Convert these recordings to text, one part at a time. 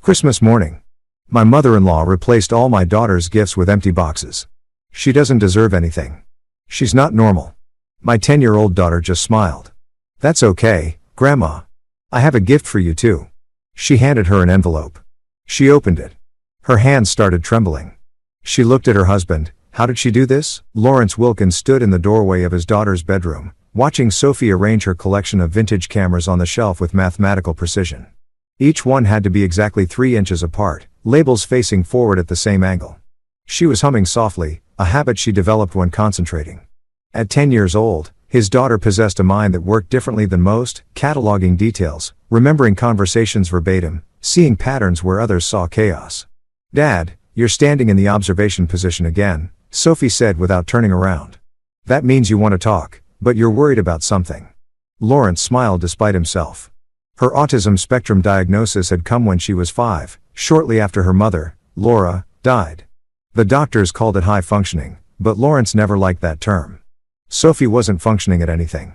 Christmas morning. My mother-in-law replaced all my daughter's gifts with empty boxes. She doesn't deserve anything. She's not normal. My 10-year-old daughter just smiled. That's okay, Grandma. I have a gift for you too. She handed her an envelope. She opened it. Her hands started trembling. She looked at her husband. How did she do this? Lawrence Wilkins stood in the doorway of his daughter's bedroom, watching Sophie arrange her collection of vintage cameras on the shelf with mathematical precision. Each one had to be exactly 3 inches apart, labels facing forward at the same angle. She was humming softly, a habit she developed when concentrating. At 10 years old, his daughter possessed a mind that worked differently than most, cataloging details, remembering conversations verbatim, seeing patterns where others saw chaos. "Dad, you're standing in the observation position again," Sophie said without turning around. "That means you want to talk, but you're worried about something." Lawrence smiled despite himself. Her autism spectrum diagnosis had come when she was 5, shortly after her mother, Laura, died. The doctors called it high functioning, but Lawrence never liked that term. Sophie wasn't functioning at anything.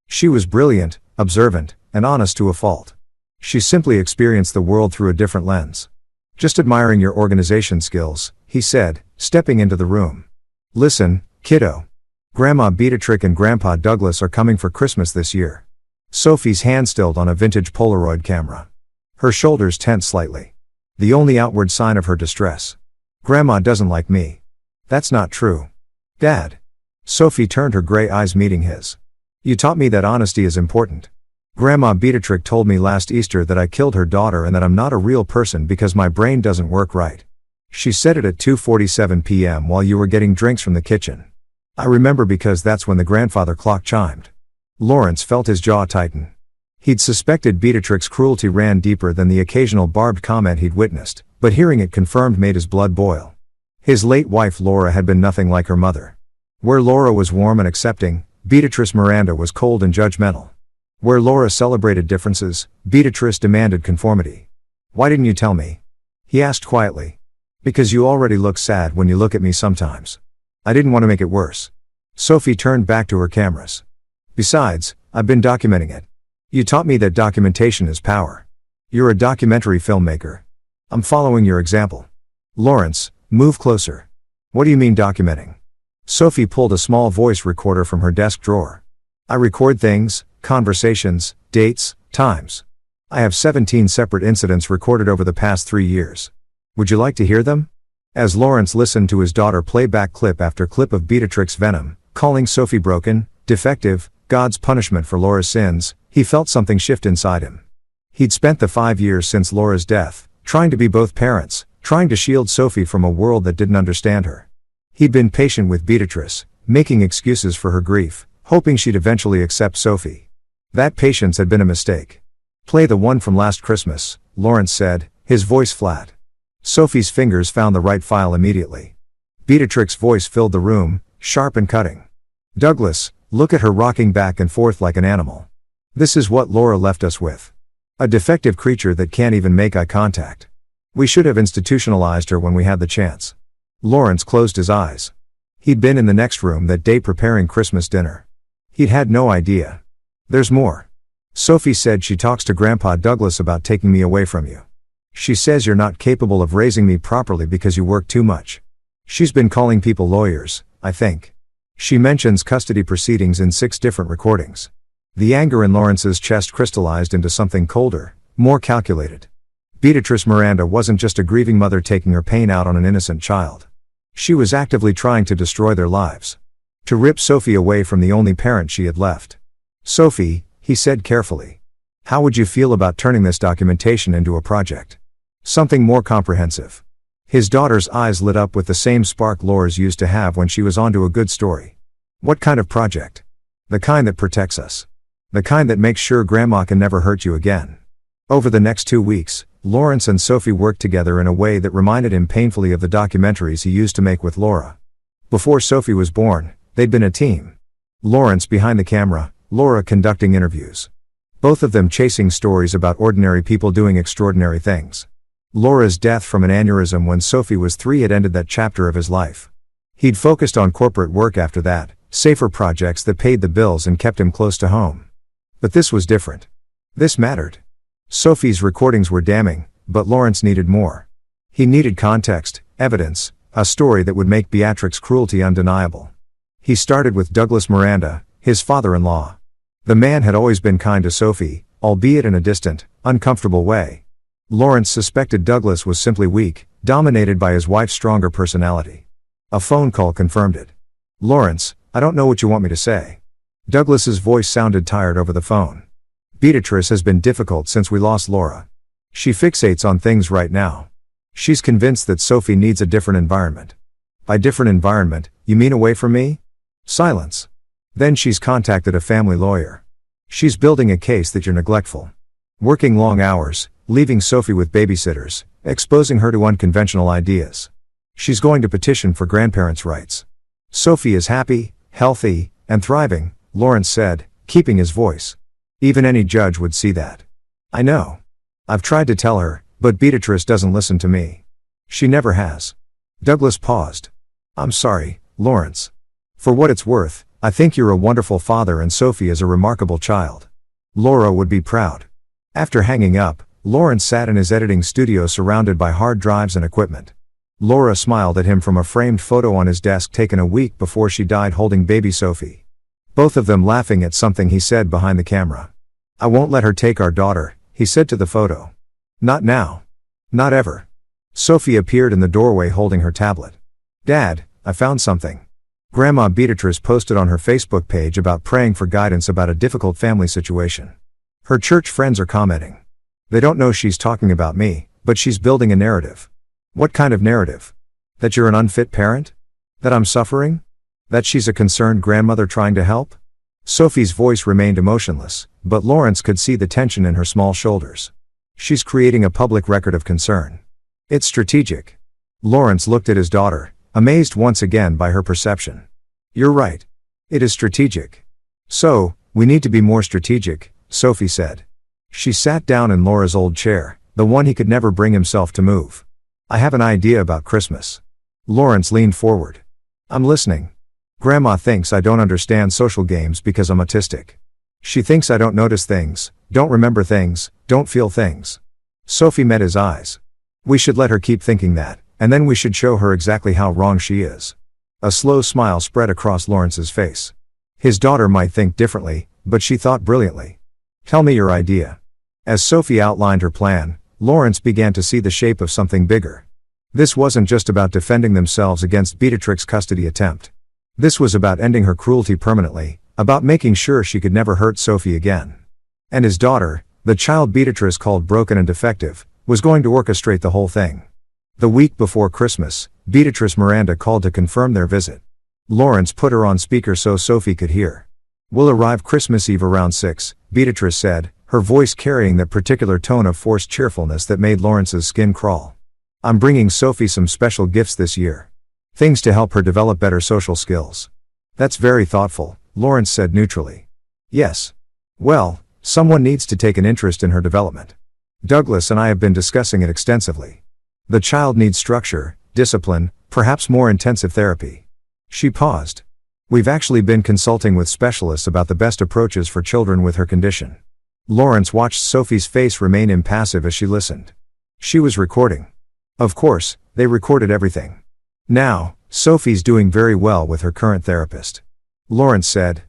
She was brilliant, observant, and honest to a fault. She simply experienced the world through a different lens. "Just admiring your organization skills," he said, stepping into the room. "Listen, kiddo. Grandma Beatrix and Grandpa Douglas are coming for Christmas this year." Sophie's hand stilled on a vintage Polaroid camera. Her shoulders tensed slightly. The only outward sign of her distress. "Grandma doesn't like me." "That's not true." "Dad." Sophie turned her gray eyes meeting his. "You taught me that honesty is important. Grandma Beatrix told me last Easter that I killed her daughter and that I'm not a real person because my brain doesn't work right. She said it at 2:47 p.m. while you were getting drinks from the kitchen. I remember because that's when the grandfather clock chimed." Lawrence felt his jaw tighten. He'd suspected Beatrix's cruelty ran deeper than the occasional barbed comment he'd witnessed, but hearing it confirmed made his blood boil. His late wife Laura had been nothing like her mother. Where Laura was warm and accepting, Beatrice Miranda was cold and judgmental. Where Laura celebrated differences, Beatrice demanded conformity. "Why didn't you tell me?" he asked quietly. "Because you already look sad when you look at me sometimes. I didn't want to make it worse." Sophie turned back to her cameras. "Besides, I've been documenting it. You taught me that documentation is power. You're a documentary filmmaker. I'm following your example." "Lawrence, move closer." "What do you mean documenting?" Sophie pulled a small voice recorder from her desk drawer. "I record things, conversations, dates, times. I have 17 separate incidents recorded over the past 3 years. Would you like to hear them?" As Lawrence listened to his daughter play back clip after clip of Beatrix venom, calling Sophie broken, defective, God's punishment for Laura's sins, he felt something shift inside him. He'd spent the 5 years since Laura's death, trying to be both parents, trying to shield Sophie from a world that didn't understand her. He'd been patient with Beatrice, making excuses for her grief, hoping she'd eventually accept Sophie. That patience had been a mistake. "Play the one from last Christmas," Lawrence said, his voice flat. Sophie's fingers found the right file immediately. Beatrix's voice filled the room, sharp and cutting. "Douglas, look at her rocking back and forth like an animal. This is what Laura left us with. A defective creature that can't even make eye contact. We should have institutionalized her when we had the chance." Lawrence closed his eyes. He'd been in the next room that day preparing Christmas dinner. He'd had no idea. "There's more. Sophie said she talks to Grandpa Douglas about taking me away from you. She says you're not capable of raising me properly because you work too much. She's been calling people lawyers, I think. She mentions custody proceedings in 6 different recordings." The anger in Lawrence's chest crystallized into something colder, more calculated. Beatrice Miranda wasn't just a grieving mother taking her pain out on an innocent child. She was actively trying to destroy their lives. To rip Sophie away from the only parent she had left. "Sophie," he said carefully. "How would you feel about turning this documentation into a project? Something more comprehensive?" His daughter's eyes lit up with the same spark Laura's used to have when she was onto a good story. "What kind of project?" "The kind that protects us. The kind that makes sure Grandma can never hurt you again." Over the next 2 weeks, Lawrence and Sophie worked together in a way that reminded him painfully of the documentaries he used to make with Laura. Before Sophie was born, they'd been a team. Lawrence behind the camera, Laura conducting interviews. Both of them chasing stories about ordinary people doing extraordinary things. Laura's death from an aneurysm when Sophie was 3 had ended that chapter of his life. He'd focused on corporate work after that, safer projects that paid the bills and kept him close to home. But this was different. This mattered. Sophie's recordings were damning, but Lawrence needed more. He needed context, evidence, a story that would make Beatrix's cruelty undeniable. He started with Douglas Miranda, his father-in-law. The man had always been kind to Sophie, albeit in a distant, uncomfortable way. Lawrence suspected Douglas was simply weak, dominated by his wife's stronger personality. A phone call confirmed it. "Lawrence, I don't know what you want me to say." Douglas's voice sounded tired over the phone. "Beatrice has been difficult since we lost Laura. She fixates on things right now. She's convinced that Sophie needs a different environment." "By different environment, you mean away from me?" Silence. "Then she's contacted a family lawyer. She's building a case that you're neglectful. Working long hours, leaving Sophie with babysitters, exposing her to unconventional ideas. She's going to petition for grandparents' rights. Sophie is happy, healthy, and thriving," Lawrence said, keeping his voice. "Even any judge would see that. I know. I've tried to tell her, but Beatrice doesn't listen to me. She never has." Douglas paused. "I'm sorry, Lawrence. For what it's worth, I think you're a wonderful father and Sophie is a remarkable child. Laura would be proud." After hanging up, Lawrence sat in his editing studio surrounded by hard drives and equipment. Laura smiled at him from a framed photo on his desk taken a week before she died holding baby Sophie. Both of them laughing at something he said behind the camera. "I won't let her take our daughter," he said to the photo. "Not now. Not ever." Sophie appeared in the doorway holding her tablet. "Dad, I found something." Grandma Beatrice posted on her Facebook page about praying for guidance about a difficult family situation. Her church friends are commenting. "They don't know she's talking about me, but she's building a narrative." "What kind of narrative? That you're an unfit parent? That I'm suffering? That she's a concerned grandmother trying to help?" Sophie's voice remained emotionless, but Lawrence could see the tension in her small shoulders. "She's creating a public record of concern. It's strategic." Lawrence looked at his daughter, amazed once again by her perception. "You're right. It is strategic. So, we need to be more strategic," Sophie said. She sat down in Laura's old chair, the one he could never bring himself to move. "I have an idea about Christmas." Lawrence leaned forward. "I'm listening." "Grandma thinks I don't understand social games because I'm autistic. She thinks I don't notice things, don't remember things, don't feel things." Sophie met his eyes. "We should let her keep thinking that, and then we should show her exactly how wrong she is." A slow smile spread across Lawrence's face. His daughter might think differently, but she thought brilliantly. "Tell me your idea." As Sophie outlined her plan, Lawrence began to see the shape of something bigger. This wasn't just about defending themselves against Beatrix's custody attempt. This was about ending her cruelty permanently, about making sure she could never hurt Sophie again. And his daughter, the child Beatrice called broken and defective, was going to orchestrate the whole thing. The week before Christmas, Beatrice Miranda called to confirm their visit. Lawrence put her on speaker so Sophie could hear. "We'll arrive Christmas Eve around 6, Beatrice said, her voice carrying that particular tone of forced cheerfulness that made Lawrence's skin crawl. "I'm bringing Sophie some special gifts this year. Things to help her develop better social skills." "That's very thoughtful," Lawrence said neutrally. "Yes. Well, someone needs to take an interest in her development. Douglas and I have been discussing it extensively. The child needs structure, discipline, perhaps more intensive therapy." She paused. "We've actually been consulting with specialists about the best approaches for children with her condition." Lawrence watched Sophie's face remain impassive as she listened. She was recording. Of course, they recorded everything. "Now, Sophie's doing very well with her current therapist." Lawrence said,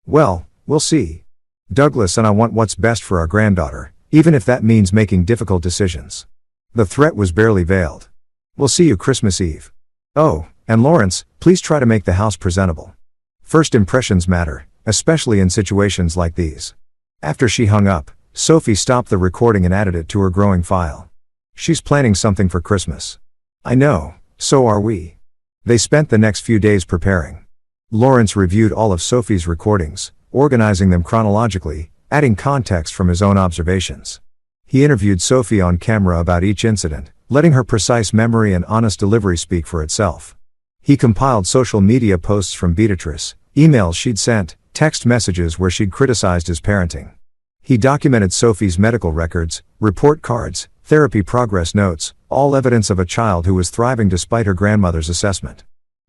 Well, we'll see. Douglas and I want what's best for our granddaughter, even if that means making difficult decisions." The threat was barely veiled. "We'll see you Christmas Eve. Oh, and Lawrence, please try to make the house presentable. First impressions matter, especially in situations like these." After she hung up, Sophie stopped the recording and added it to her growing file. "She's planning something for Christmas." "I know, so are we." They spent the next few days preparing. Lawrence reviewed all of Sophie's recordings, organizing them chronologically, adding context from his own observations. He interviewed Sophie on camera about each incident, letting her precise memory and honest delivery speak for itself. He compiled social media posts from Beatrice, emails she'd sent, text messages where she'd criticized his parenting. He documented Sophie's medical records, report cards, therapy progress notes, all evidence of a child who was thriving despite her grandmother's assessment.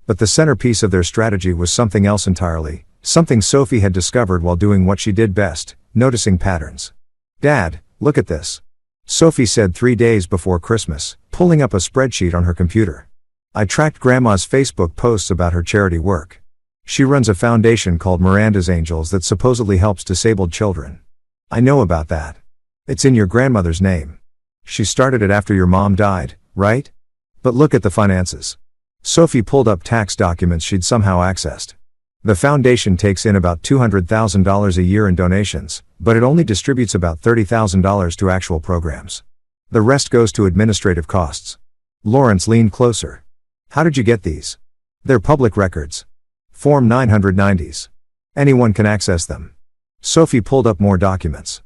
But the centerpiece of their strategy was something else entirely, something Sophie had discovered while doing what she did best, noticing patterns. "Dad, look at this." Sophie said 3 days before Christmas, pulling up a spreadsheet on her computer. I tracked Grandma's Facebook posts about her charity work. She runs a foundation called Miranda's Angels that supposedly helps disabled children. I know about that. It's in your grandmother's name. She started it after your mom died, right? But look at the finances. Sophie pulled up tax documents she'd somehow accessed. The foundation takes in about $200,000 a year in donations, but it only distributes about $30,000 to actual programs. The rest goes to administrative costs. Lawrence leaned closer. How did you get these? They're public records. Form 990s. Anyone can access them. Sophie pulled up more documents.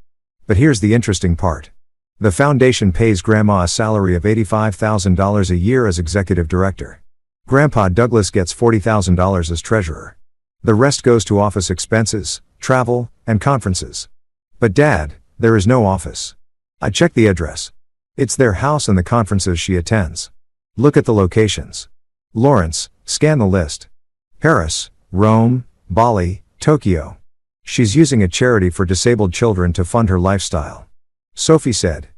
But here's the interesting part. The foundation pays Grandma a salary of $85,000 a year as executive director. Grandpa Douglas gets $40,000 as treasurer. The rest goes to office expenses, travel, and conferences. But Dad, there is no office. I checked the address. It's their house and the conferences she attends. Look at the locations. Lawrence, scan the list. Paris, Rome, Bali, Tokyo. She's using a charity for disabled children to fund her lifestyle. Sophie said.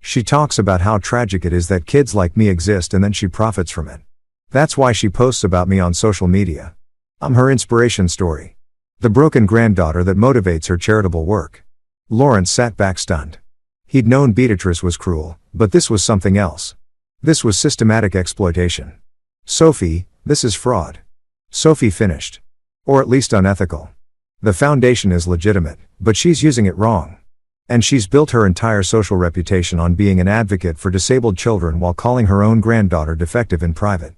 She talks about how tragic it is that kids like me exist and then she profits from it. That's why she posts about me on social media. I'm her inspiration story. The broken granddaughter that motivates her charitable work. Lawrence sat back stunned. He'd known Beatrice was cruel, but this was something else. This was systematic exploitation. Sophie, this is fraud. Sophie finished. Or at least unethical. The foundation is legitimate, but she's using it wrong. And she's built her entire social reputation on being an advocate for disabled children while calling her own granddaughter defective in private.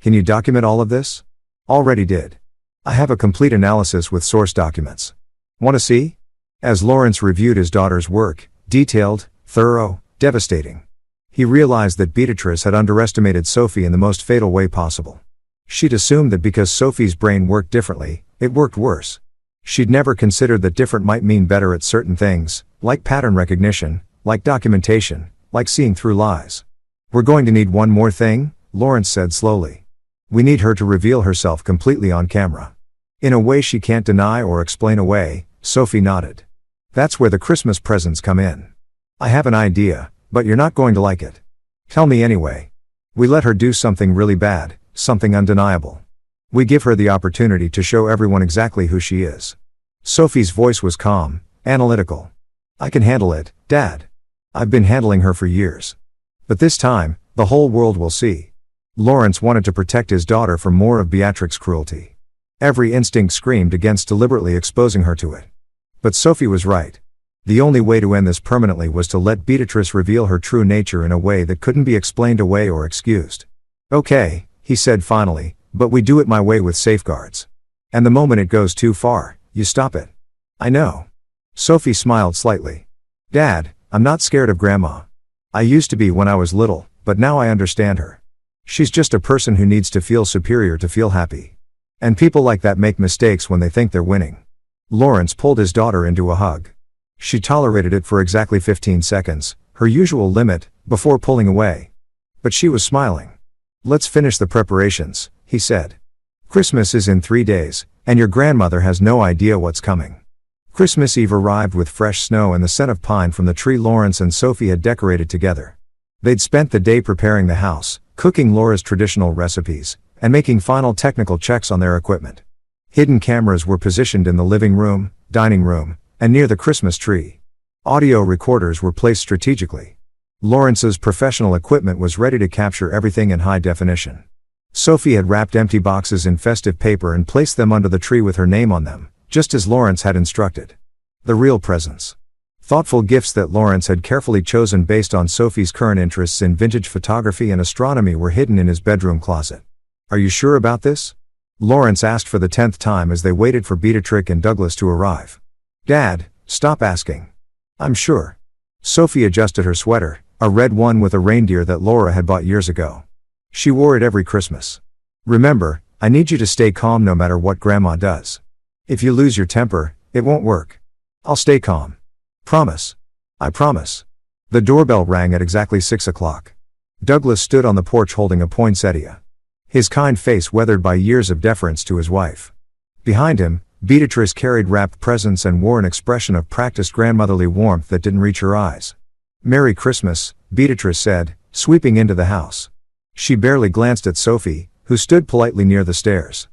Can you document all of this? Already did. I have a complete analysis with source documents. Want to see? As Lawrence reviewed his daughter's work, detailed, thorough, devastating. He realized that Beatrice had underestimated Sophie in the most fatal way possible. She'd assumed that because Sophie's brain worked differently, it worked worse. She'd never considered that different might mean better at certain things, like pattern recognition, like documentation, like seeing through lies. We're going to need one more thing, Lawrence said slowly. We need her to reveal herself completely on camera. In a way she can't deny or explain away, Sophie nodded. That's where the Christmas presents come in. I have an idea, but you're not going to like it. Tell me anyway. We let her do something really bad, something undeniable. We give her the opportunity to show everyone exactly who she is. Sophie's voice was calm, analytical. I can handle it, Dad. I've been handling her for years. But this time, the whole world will see. Lawrence wanted to protect his daughter from more of Beatrix's cruelty. Every instinct screamed against deliberately exposing her to it. But Sophie was right. The only way to end this permanently was to let Beatrice reveal her true nature in a way that couldn't be explained away or excused. Okay, he said finally, but we do it my way with safeguards. And the moment it goes too far, you stop it. I know. Sophie smiled slightly. Dad, I'm not scared of Grandma. I used to be when I was little, but now I understand her. She's just a person who needs to feel superior to feel happy. And people like that make mistakes when they think they're winning. Lawrence pulled his daughter into a hug. She tolerated it for exactly 15 seconds, her usual limit, before pulling away. But she was smiling. Let's finish the preparations, he said. Christmas is in 3 days, and your grandmother has no idea what's coming. Christmas Eve arrived with fresh snow and the scent of pine from the tree Lawrence and Sophie had decorated together. They'd spent the day preparing the house, cooking Laura's traditional recipes, and making final technical checks on their equipment. Hidden cameras were positioned in the living room, dining room, and near the Christmas tree. Audio recorders were placed strategically. Lawrence's professional equipment was ready to capture everything in high definition. Sophie had wrapped empty boxes in festive paper and placed them under the tree with her name on them, just as Lawrence had instructed. The real presents. Thoughtful gifts that Lawrence had carefully chosen based on Sophie's current interests in vintage photography and astronomy were hidden in his bedroom closet. Are you sure about this? Lawrence asked for the 10th time as they waited for Beatrix and Douglas to arrive. Dad, stop asking. I'm sure. Sophie adjusted her sweater, a red one with a reindeer that Laura had bought years ago. She wore it every Christmas. Remember, I need you to stay calm no matter what Grandma does. If you lose your temper, it won't work. I'll stay calm. Promise. I promise. The doorbell rang at exactly 6 o'clock. Douglas stood on the porch holding a poinsettia. His kind face weathered by years of deference to his wife. Behind him, Beatrice carried wrapped presents and wore an expression of practiced grandmotherly warmth that didn't reach her eyes. Merry Christmas, Beatrice said, sweeping into the house. She barely glanced at Sophie, who stood politely near the stairs.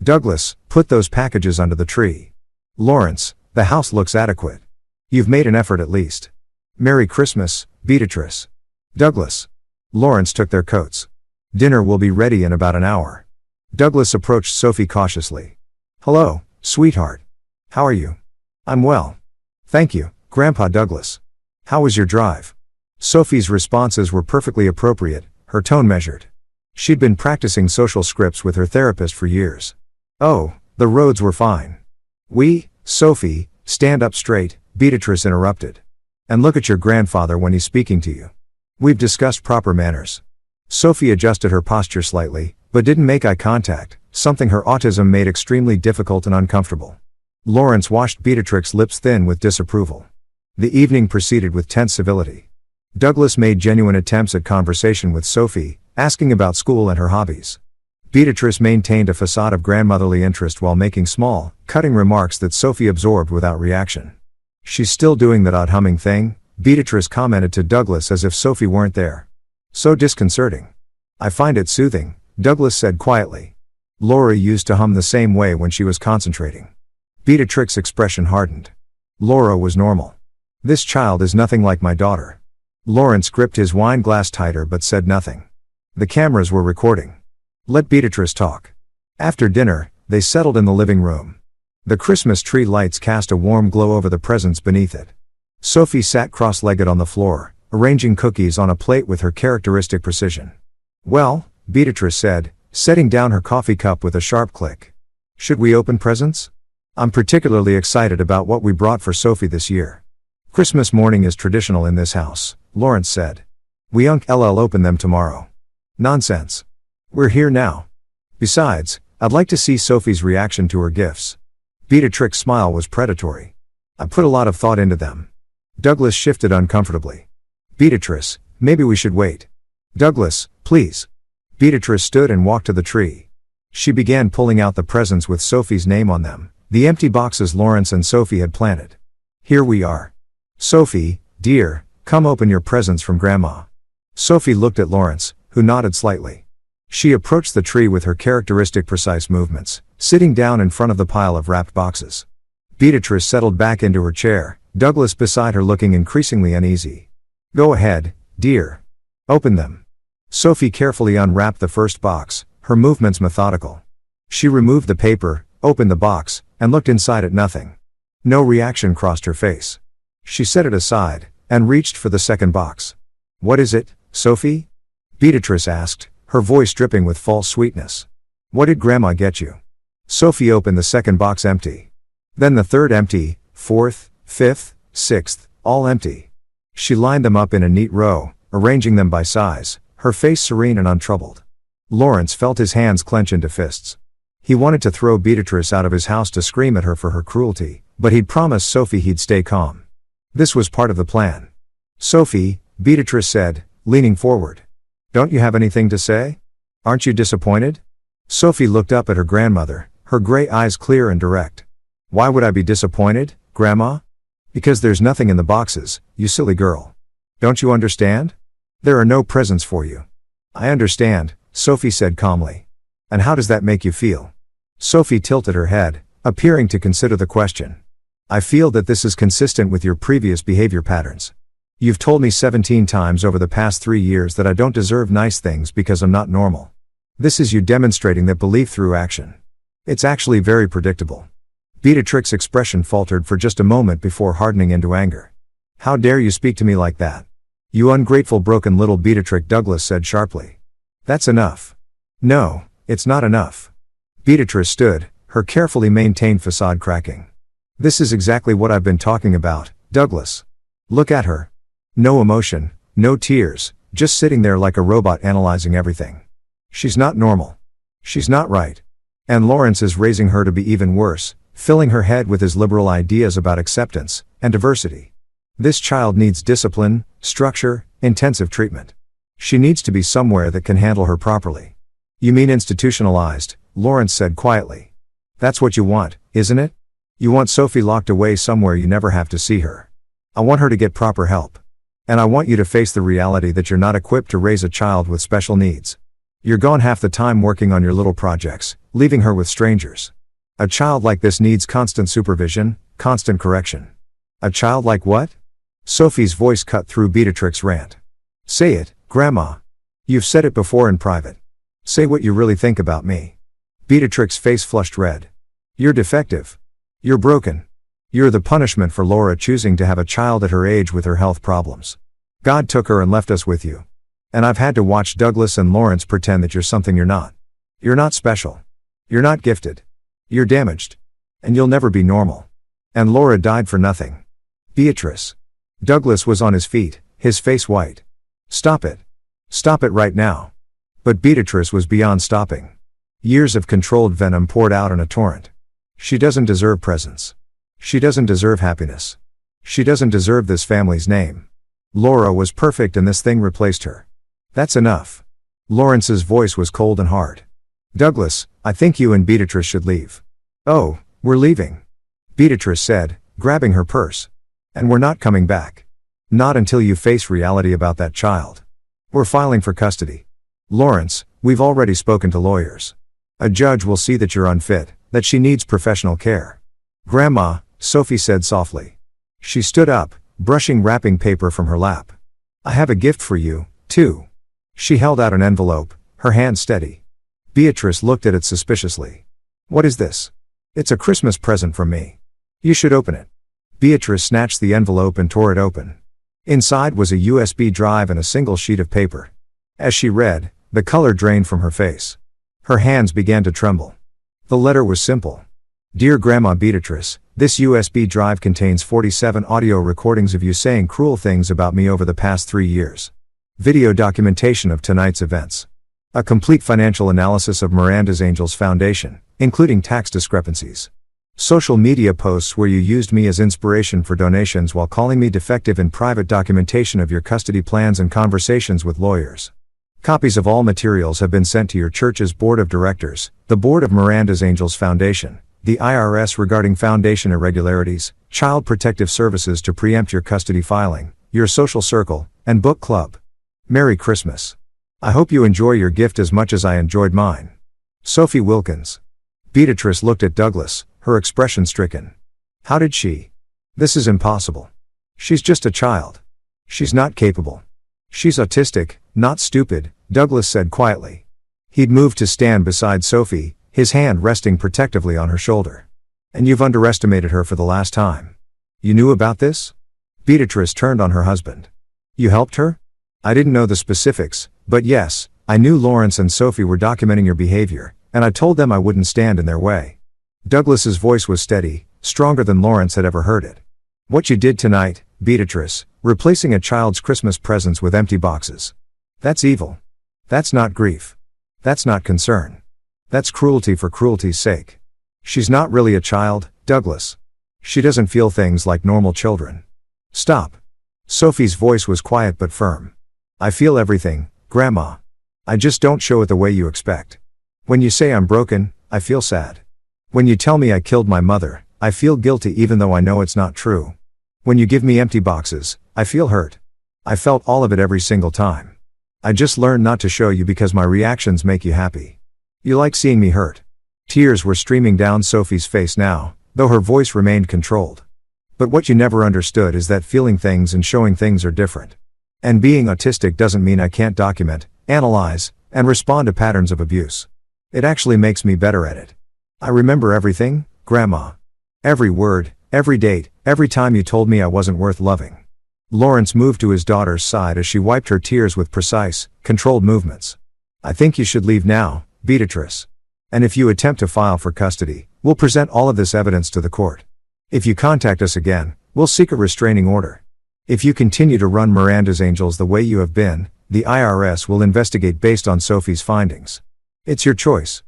Douglas, put those packages under the tree. Lawrence, the house looks adequate. You've made an effort at least. Merry Christmas, Beatrice. Douglas. Lawrence took their coats. Dinner will be ready in about an hour. Douglas approached Sophie cautiously. Hello, sweetheart. How are you? I'm well. Thank you, Grandpa Douglas. How was your drive? Sophie's responses were perfectly appropriate, her tone measured. She'd been practicing social scripts with her therapist for years. Oh, the roads were fine. Sophie, stand up straight, Beatrice interrupted. And look at your grandfather when he's speaking to you. We've discussed proper manners. Sophie adjusted her posture slightly, but didn't make eye contact, something her autism made extremely difficult and uncomfortable. Lawrence washed Beatrix's lips thin with disapproval. The evening proceeded with tense civility. Douglas made genuine attempts at conversation with Sophie, asking about school and her hobbies. Beatrice maintained a facade of grandmotherly interest while making small, cutting remarks that Sophie absorbed without reaction. She's still doing that odd humming thing, Beatrice commented to Douglas as if Sophie weren't there. So disconcerting. I find it soothing, Douglas said quietly. Laura used to hum the same way when she was concentrating. Beatrix's expression hardened. Laura was normal. This child is nothing like my daughter. Lawrence gripped his wine glass tighter but said nothing. The cameras were recording. Let Beatrice talk. After dinner, they settled in the living room. The Christmas tree lights cast a warm glow over the presents beneath it. Sophie sat cross-legged on the floor, arranging cookies on a plate with her characteristic precision. Well, Beatrice said, setting down her coffee cup with a sharp click. Should we open presents? I'm particularly excited about what we brought for Sophie this year. Christmas morning is traditional in this house, Lawrence said. We open them tomorrow. Nonsense. We're here now. Besides, I'd like to see Sophie's reaction to her gifts. Beatrix's smile was predatory. I put a lot of thought into them. Douglas shifted uncomfortably. Beatrice, maybe we should wait. Douglas, please. Beatrice stood and walked to the tree. She began pulling out the presents with Sophie's name on them, the empty boxes Lawrence and Sophie had planted. Here we are. Sophie, dear, come open your presents from Grandma. Sophie looked at Lawrence, who nodded slightly. She approached the tree with her characteristic precise movements, sitting down in front of the pile of wrapped boxes. Beatrice settled back into her chair, Douglas beside her looking increasingly uneasy. Go ahead, dear. Open them. Sophie carefully unwrapped the first box, her movements methodical. She removed the paper, opened the box, and looked inside at nothing. No reaction crossed her face. She set it aside, and reached for the second box. What is it, Sophie? Beatrice asked, her voice dripping with false sweetness. What did Grandma get you? Sophie opened the second box empty. Then the third empty, fourth, fifth, sixth, all empty. She lined them up in a neat row, arranging them by size, her face serene and untroubled. Lawrence felt his hands clench into fists. He wanted to throw Beatrice out of his house to scream at her for her cruelty, but he'd promised Sophie he'd stay calm. This was part of the plan. Sophie, Beatrice said, leaning forward. Don't you have anything to say? Aren't you disappointed? Sophie looked up at her grandmother, her gray eyes clear and direct. Why would I be disappointed, Grandma? Because there's nothing in the boxes, you silly girl. Don't you understand? There are no presents for you. I understand, Sophie said calmly. And how does that make you feel? Sophie tilted her head, appearing to consider the question. I feel that this is consistent with your previous behavior patterns. You've told me 17 times over the past 3 years that I don't deserve nice things because I'm not normal. This is you demonstrating that belief through action. It's actually very predictable. Beatrix's expression faltered for just a moment before hardening into anger. How dare you speak to me like that? You ungrateful broken little Beatrix, Douglas said sharply. That's enough. No, it's not enough. Beatrice stood, her carefully maintained facade cracking. This is exactly what I've been talking about, Douglas. Look at her. No emotion, no tears, just sitting there like a robot analyzing everything. She's not normal. She's not right. And Lawrence is raising her to be even worse, filling her head with his liberal ideas about acceptance and diversity. This child needs discipline, structure, intensive treatment. She needs to be somewhere that can handle her properly. You mean institutionalized, Lawrence said quietly. That's what you want, isn't it? You want Sophie locked away somewhere you never have to see her. I want her to get proper help. And I want you to face the reality that you're not equipped to raise a child with special needs. You're gone half the time working on your little projects, leaving her with strangers. A child like this needs constant supervision, constant correction. A child like what? Sophie's voice cut through Beatrix's rant. Say it, Grandma. You've said it before in private. Say what you really think about me. Beatrix's face flushed red. You're defective. You're broken. You're the punishment for Laura choosing to have a child at her age with her health problems. God took her and left us with you. And I've had to watch Douglas and Lawrence pretend that you're something you're not. You're not special. You're not gifted. You're damaged. And you'll never be normal. And Laura died for nothing. Beatrice. Douglas was on his feet, his face white. Stop it. Stop it right now. But Beatrice was beyond stopping. Years of controlled venom poured out in a torrent. She doesn't deserve presence. She doesn't deserve happiness. She doesn't deserve this family's name. Laura was perfect and this thing replaced her. That's enough. Lawrence's voice was cold and hard. Douglas, I think you and Beatrice should leave. Oh, we're leaving. Beatrice said, grabbing her purse. And we're not coming back. Not until you face reality about that child. We're filing for custody. Lawrence, we've already spoken to lawyers. A judge will see that you're unfit, that she needs professional care. Grandma, Sophie said softly. She stood up, brushing wrapping paper from her lap. I have a gift for you, too. She held out an envelope, her hand steady. Beatrice looked at it suspiciously. What is this? It's a Christmas present from me. You should open it. Beatrice snatched the envelope and tore it open. Inside was a USB drive and a single sheet of paper. As she read, the color drained from her face. Her hands began to tremble. The letter was simple. Dear Grandma Beatrice, this USB drive contains 47 audio recordings of you saying cruel things about me over the past 3 years. Video documentation of tonight's events. A complete financial analysis of Miranda's Angels Foundation, including tax discrepancies. Social media posts where you used me as inspiration for donations while calling me defective in private documentation of your custody plans and conversations with lawyers. Copies of all materials have been sent to your church's board of directors, the board of Miranda's Angels Foundation, the IRS regarding foundation irregularities, Child Protective Services to preempt your custody filing, your social circle, and book club. Merry Christmas. I hope you enjoy your gift as much as I enjoyed mine. Sophie Wilkins. Beatrice looked at Douglas, her expression stricken. How did she? This is impossible. She's just a child. She's not capable. She's autistic, not stupid, Douglas said quietly. He'd moved to stand beside Sophie, his hand resting protectively on her shoulder. And you've underestimated her for the last time. You knew about this? Beatrice turned on her husband. You helped her? I didn't know the specifics, but yes, I knew Lawrence and Sophie were documenting your behavior, and I told them I wouldn't stand in their way. Douglas's voice was steady, stronger than Lawrence had ever heard it. What you did tonight, Beatrice, replacing a child's Christmas presents with empty boxes. That's evil. That's not grief. That's not concern. That's cruelty for cruelty's sake. She's not really a child, Douglas. She doesn't feel things like normal children. Stop. Sophie's voice was quiet but firm. I feel everything, Grandma. I just don't show it the way you expect. When you say I'm broken, I feel sad. When you tell me I killed my mother, I feel guilty even though I know it's not true. When you give me empty boxes, I feel hurt. I felt all of it every single time. I just learned not to show you because my reactions make you happy. You like seeing me hurt. Tears were streaming down Sophie's face now, though her voice remained controlled. But what you never understood is that feeling things and showing things are different. And being autistic doesn't mean I can't document, analyze, and respond to patterns of abuse. It actually makes me better at it. I remember everything, Grandma. Every word, every date, every time you told me I wasn't worth loving. Lawrence moved to his daughter's side as she wiped her tears with precise, controlled movements. I think you should leave now, Beatrice. And if you attempt to file for custody, we'll present all of this evidence to the court. If you contact us again, we'll seek a restraining order. If you continue to run Miranda's Angels the way you have been, the IRS will investigate based on Sophie's findings. It's your choice.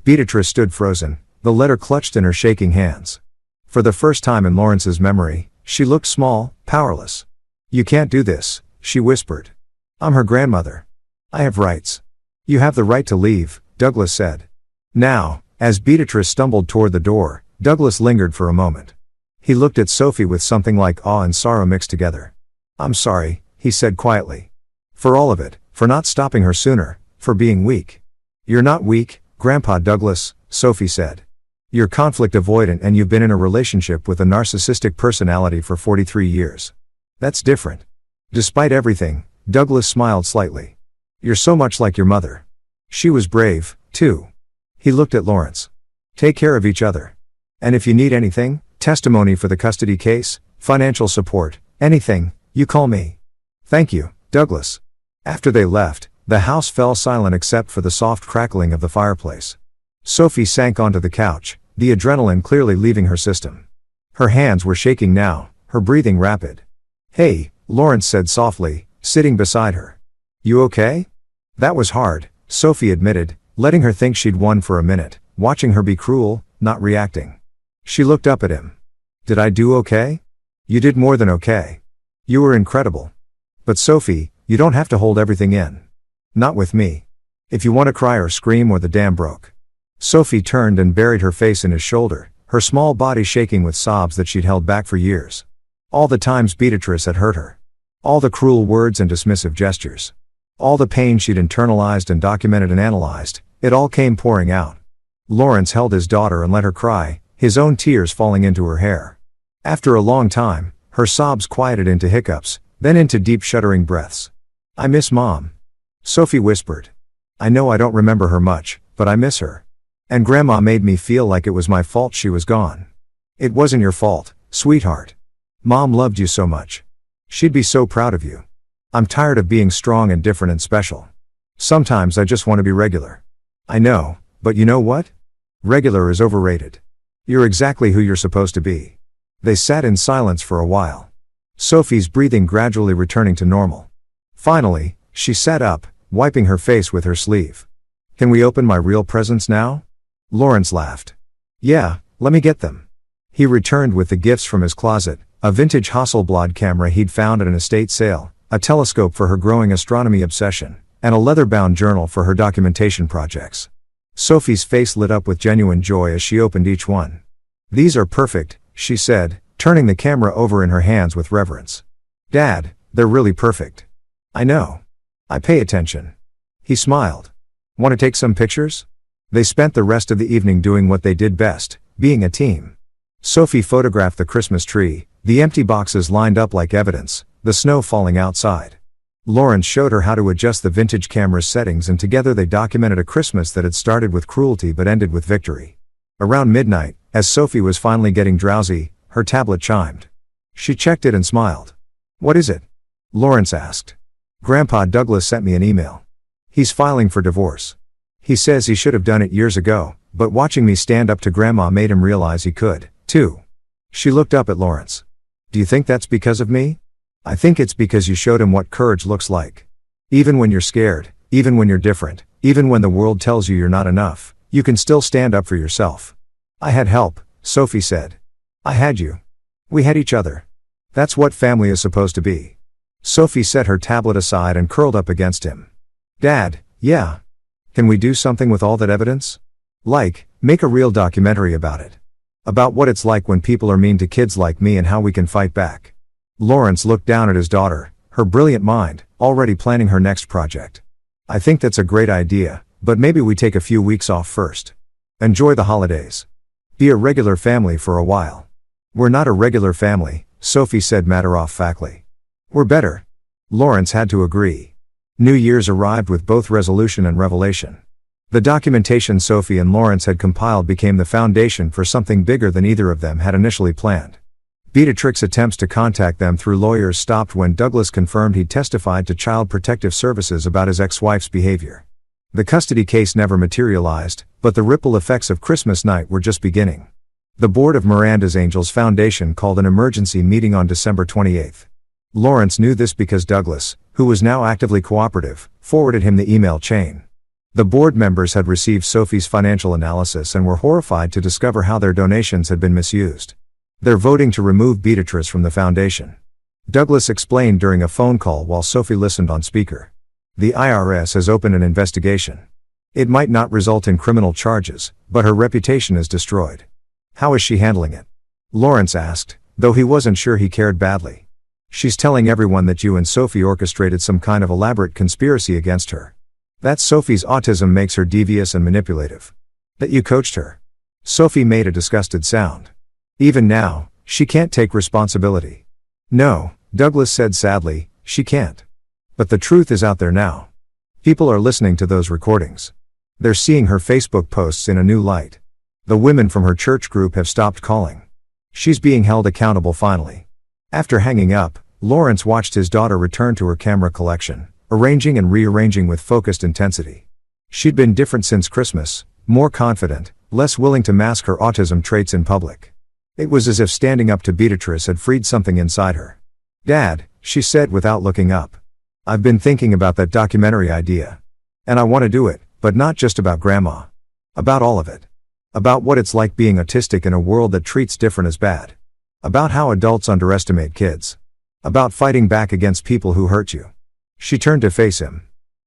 Beatrice stood frozen, the letter clutched in her shaking hands. For the first time in Lawrence's memory, she looked small, powerless. You can't do this, she whispered. I'm her grandmother. I have rights. You have the right to leave, Douglas said. Now, as Beatrice stumbled toward the door, Douglas lingered for a moment. He looked at Sophie with something like awe and sorrow mixed together. I'm sorry, he said quietly. For all of it, for not stopping her sooner, for being weak. You're not weak, Grandpa Douglas, Sophie said. You're conflict avoidant and you've been in a relationship with a narcissistic personality for 43 years. That's different. Despite everything, Douglas smiled slightly. You're so much like your mother. She was brave, too. He looked at Lawrence. Take care of each other. And if you need anything, testimony for the custody case, financial support, anything, you call me. Thank you, Douglas. After they left, the house fell silent except for the soft crackling of the fireplace. Sophie sank onto the couch, the adrenaline clearly leaving her system. Her hands were shaking now, her breathing rapid. Hey, Lawrence said softly, sitting beside her. You okay? That was hard, Sophie admitted, letting her think she'd won for a minute, watching her be cruel, not reacting. She looked up at him. Did I do okay? You did more than okay. You were incredible. But Sophie, you don't have to hold everything in. Not with me. If you want to cry or scream or the dam broke. Sophie turned and buried her face in his shoulder, her small body shaking with sobs that she'd held back for years. All the times Beatrice had hurt her. All the cruel words and dismissive gestures. All the pain she'd internalized and documented and analyzed, it all came pouring out. Lawrence held his daughter and let her cry, his own tears falling into her hair. After a long time, her sobs quieted into hiccups, then into deep shuddering breaths. I miss Mom. Sophie whispered. I know I don't remember her much, but I miss her. And Grandma made me feel like it was my fault she was gone. It wasn't your fault, sweetheart. Mom loved you so much. She'd be so proud of you. I'm tired of being strong and different and special. Sometimes I just want to be regular. I know, but you know what? Regular is overrated. You're exactly who you're supposed to be. They sat in silence for a while. Sophie's breathing gradually returning to normal. Finally, she sat up, wiping her face with her sleeve. Can we open my real presents now? Lawrence laughed. Yeah, let me get them. He returned with the gifts from his closet, a vintage Hasselblad camera he'd found at an estate sale, a telescope for her growing astronomy obsession, and a leather-bound journal for her documentation projects. Sophie's face lit up with genuine joy as she opened each one. These are perfect, she said, turning the camera over in her hands with reverence. Dad, they're really perfect. I know. I pay attention. He smiled. Want to take some pictures? They spent the rest of the evening doing what they did best, being a team. Sophie photographed the Christmas tree, the empty boxes lined up like evidence, the snow falling outside. Lawrence showed her how to adjust the vintage camera's settings and together they documented a Christmas that had started with cruelty but ended with victory. Around midnight, as Sophie was finally getting drowsy, her tablet chimed. She checked it and smiled. What is it? Lawrence asked. Grandpa Douglas sent me an email. He's filing for divorce. He says he should have done it years ago, but watching me stand up to Grandma made him realize he could, too. She looked up at Lawrence. Do you think that's because of me? I think it's because you showed him what courage looks like. Even when you're scared, even when you're different, even when the world tells you you're not enough, you can still stand up for yourself. I had help, Sophie said. I had you. We had each other. That's what family is supposed to be. Sophie set her tablet aside and curled up against him. Dad, yeah. Can we do something with all that evidence? Like, make a real documentary about it. About what it's like when people are mean to kids like me and how we can fight back. Lawrence looked down at his daughter, her brilliant mind, already planning her next project. I think that's a great idea, but maybe we take a few weeks off first. Enjoy the holidays. Be a regular family for a while. We're not a regular family, Sophie said matter-of-factly. We're better. Lawrence had to agree. New Year's arrived with both resolution and revelation. The documentation Sophie and Lawrence had compiled became the foundation for something bigger than either of them had initially planned. Beatrix's attempts to contact them through lawyers stopped when Douglas confirmed he'd testified to Child Protective Services about his ex-wife's behavior. The custody case never materialized, but the ripple effects of Christmas night were just beginning. The board of Miranda's Angels Foundation called an emergency meeting on December 28. Lawrence knew this because Douglas, who was now actively cooperative, forwarded him the email chain. The board members had received Sophie's financial analysis and were horrified to discover how their donations had been misused. They're voting to remove Beatrice from the foundation. Douglas explained during a phone call while Sophie listened on speaker. The IRS has opened an investigation. It might not result in criminal charges, but her reputation is destroyed. How is she handling it? Lawrence asked, though he wasn't sure he cared badly. She's telling everyone that you and Sophie orchestrated some kind of elaborate conspiracy against her. That Sophie's autism makes her devious and manipulative. That you coached her. Sophie made a disgusted sound. Even now, she can't take responsibility. No, Douglas said sadly, she can't. But the truth is out there now. People are listening to those recordings. They're seeing her Facebook posts in a new light. The women from her church group have stopped calling. She's being held accountable finally. After hanging up, Lawrence watched his daughter return to her camera collection, arranging and rearranging with focused intensity. She'd been different since Christmas, more confident, less willing to mask her autism traits in public. It was as if standing up to Beatrice had freed something inside her. "Dad," she said without looking up. "I've been thinking about that documentary idea. And I want to do it, but not just about Grandma. About all of it. About what it's like being autistic in a world that treats different as bad. About how adults underestimate kids. About fighting back against people who hurt you." She turned to face him.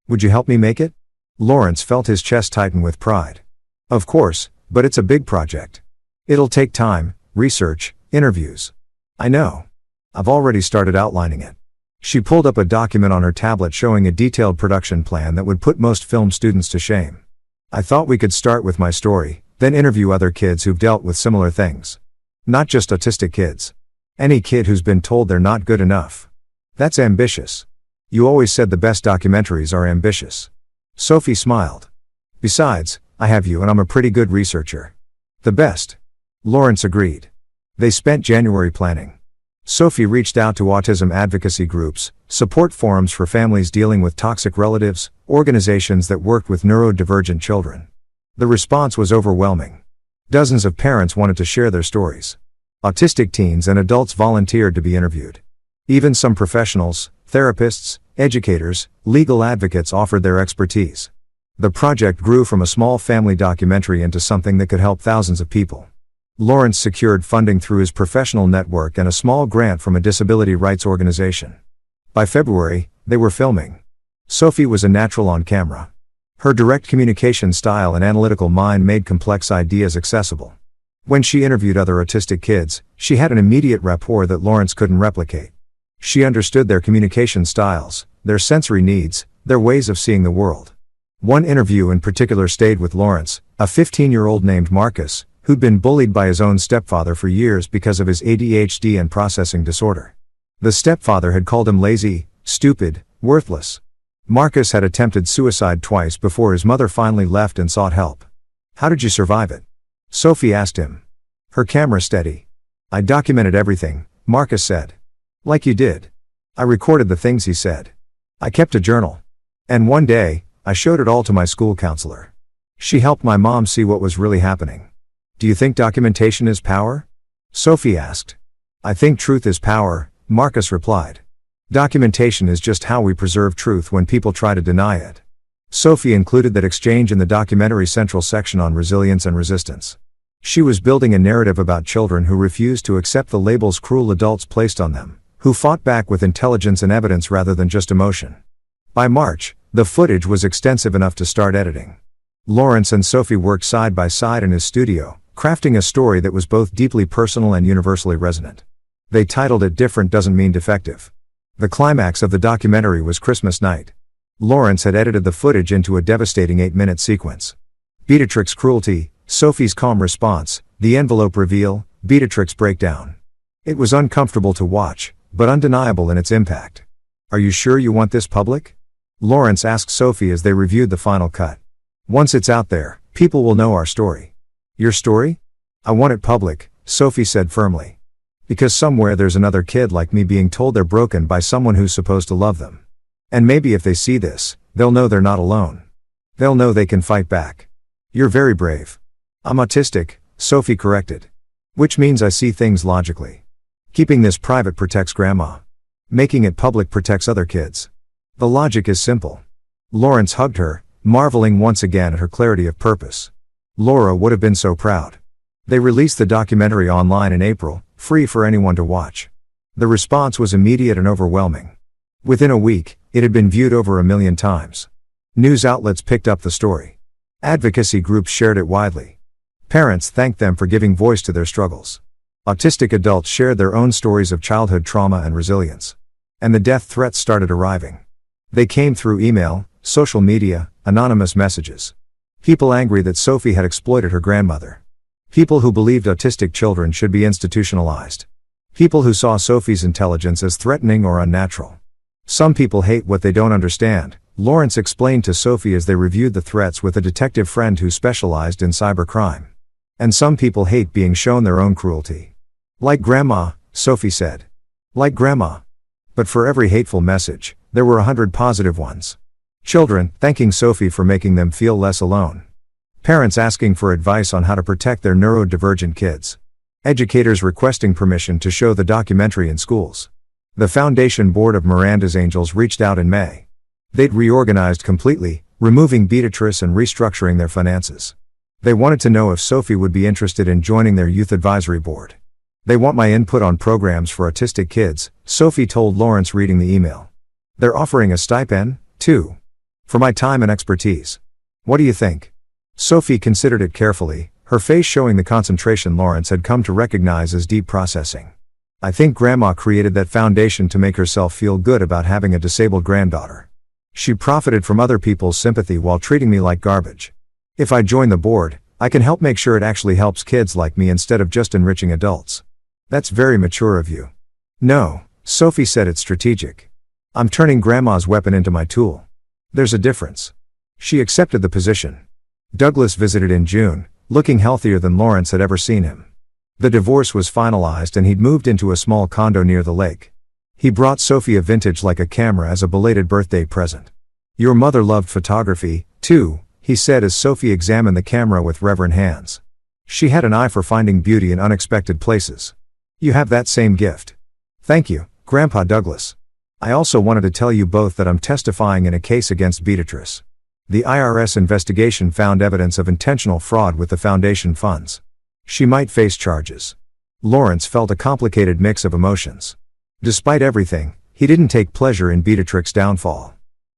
"Would you help me make it?" Lawrence felt his chest tighten with pride. "Of course, but it's a big project. It'll take time, research, interviews. I know. I've already started outlining it." She pulled up a document on her tablet showing a detailed production plan that would put most film students to shame. "I thought we could start with my story, then interview other kids who've dealt with similar things. Not just autistic kids. Any kid who's been told they're not good enough. That's ambitious. You always said the best documentaries are ambitious." Sophie smiled. "Besides, I have you and I'm a pretty good researcher." "The best." Lawrence agreed. They spent January planning. Sophie reached out to autism advocacy groups, support forums for families dealing with toxic relatives, organizations that worked with neurodivergent children. The response was overwhelming. Dozens of parents wanted to share their stories. Autistic teens and adults volunteered to be interviewed. Even some professionals, therapists, educators, legal advocates offered their expertise. The project grew from a small family documentary into something that could help thousands of people. Lawrence secured funding through his professional network and a small grant from a disability rights organization. By February, they were filming. Sophie was a natural on camera. Her direct communication style and analytical mind made complex ideas accessible. When she interviewed other autistic kids, she had an immediate rapport that Lawrence couldn't replicate. She understood their communication styles, their sensory needs, their ways of seeing the world. One interview in particular stayed with Lawrence, a 15-year-old named Marcus, who'd been bullied by his own stepfather for years because of his ADHD and processing disorder. The stepfather had called him lazy, stupid, worthless. Marcus had attempted suicide twice before his mother finally left and sought help. "How did you survive it?" Sophie asked him. Her camera steady. "I documented everything," Marcus said. "Like you did. I recorded the things he said. I kept a journal. And one day, I showed it all to my school counselor. She helped my mom see what was really happening." "Do you think documentation is power?" Sophie asked. "I think truth is power," Marcus replied. "Documentation is just how we preserve truth when people try to deny it." Sophie included that exchange in the documentary's central section on resilience and resistance. She was building a narrative about children who refused to accept the labels cruel adults placed on them, who fought back with intelligence and evidence rather than just emotion. By March, the footage was extensive enough to start editing. Lawrence and Sophie worked side by side in his studio, crafting a story that was both deeply personal and universally resonant. They titled it "Different Doesn't Mean Defective." The climax of the documentary was Christmas night. Lawrence had edited the footage into a devastating 8-minute sequence. Beatrix's cruelty, Sophie's calm response, the envelope reveal, Beatrix's breakdown. It was uncomfortable to watch, but undeniable in its impact. "Are you sure you want this public?" Lawrence asked Sophie as they reviewed the final cut. "Once it's out there, people will know our story." "Your story?" "I want it public," Sophie said firmly. "Because somewhere there's another kid like me being told they're broken by someone who's supposed to love them. And maybe if they see this, they'll know they're not alone. They'll know they can fight back." "You're very brave." "I'm autistic," Sophie corrected. "Which means I see things logically. Keeping this private protects Grandma. Making it public protects other kids. The logic is simple." Lawrence hugged her, marveling once again at her clarity of purpose. Laura would have been so proud. They released the documentary online in April, free for anyone to watch. The response was immediate and overwhelming. Within a week, it had been viewed over 1 million times. News outlets picked up the story. Advocacy groups shared it widely. Parents thanked them for giving voice to their struggles. Autistic adults shared their own stories of childhood trauma and resilience. And the death threats started arriving. They came through email, social media, anonymous messages. People angry that Sophie had exploited her grandmother. People who believed autistic children should be institutionalized. People who saw Sophie's intelligence as threatening or unnatural. Some people hate what they don't understand, Lawrence explained to Sophie as they reviewed the threats with a detective friend who specialized in cybercrime. And some people hate being shown their own cruelty. Like Grandma, Sophie said. Like Grandma. But for every hateful message, there were 100 positive ones. Children thanking Sophie for making them feel less alone. Parents asking for advice on how to protect their neurodivergent kids. Educators requesting permission to show the documentary in schools. The foundation board of Miranda's Angels reached out in May. They'd reorganized completely, removing Beatrice and restructuring their finances. They wanted to know if Sophie would be interested in joining their youth advisory board. They want my input on programs for autistic kids, Sophie told Lawrence reading the email. They're offering a stipend, too. For my time and expertise. What do you think? Sophie considered it carefully, her face showing the concentration Lawrence had come to recognize as deep processing. I think Grandma created that foundation to make herself feel good about having a disabled granddaughter. She profited from other people's sympathy while treating me like garbage. If I join the board, I can help make sure it actually helps kids like me instead of just enriching adults. That's very mature of you. No, Sophie said, it's strategic. I'm turning Grandma's weapon into my tool. There's a difference. She accepted the position. Douglas visited in June, looking healthier than Lawrence had ever seen him. The divorce was finalized and he'd moved into a small condo near the lake. He brought Sophie a vintage Leica camera as a belated birthday present. Your mother loved photography, too, he said as Sophie examined the camera with reverent hands. She had an eye for finding beauty in unexpected places. You have that same gift. Thank you, Grandpa Douglas. I also wanted to tell you both that I'm testifying in a case against Beatrice. The IRS investigation found evidence of intentional fraud with the foundation funds. She might face charges. Lawrence felt a complicated mix of emotions. Despite everything, he didn't take pleasure in Beatrix's downfall.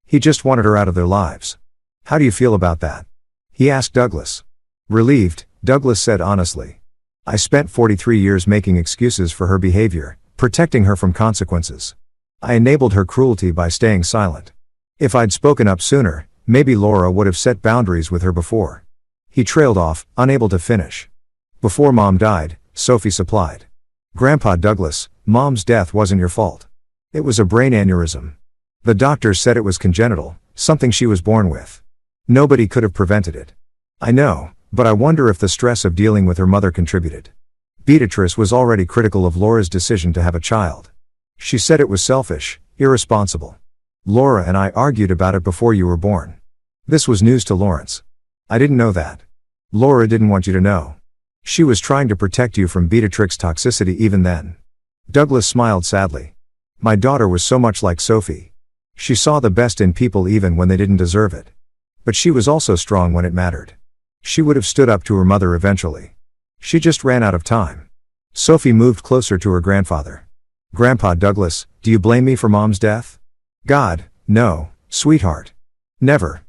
He just wanted her out of their lives. How do you feel about that? He asked Douglas. Relieved, Douglas said honestly. I spent 43 years making excuses for her behavior, protecting her from consequences. I enabled her cruelty by staying silent. If I'd spoken up sooner, maybe Laura would have set boundaries with her before. He trailed off, unable to finish. Before Mom died, Sophie supplied. Grandpa Douglas, Mom's death wasn't your fault. It was a brain aneurysm. The doctors said it was congenital, something she was born with. Nobody could have prevented it. I know, but I wonder if the stress of dealing with her mother contributed. Beatrice was already critical of Laura's decision to have a child. She said it was selfish, irresponsible. Laura and I argued about it before you were born. This was news to Lawrence. I didn't know that. Laura didn't want you to know. She was trying to protect you from Beatrix's toxicity even then. Douglas smiled sadly. My daughter was so much like Sophie. She saw the best in people even when they didn't deserve it. But she was also strong when it mattered. She would have stood up to her mother eventually. She just ran out of time. Sophie moved closer to her grandfather. Grandpa Douglas, do you blame me for Mom's death? God, no, sweetheart. Never.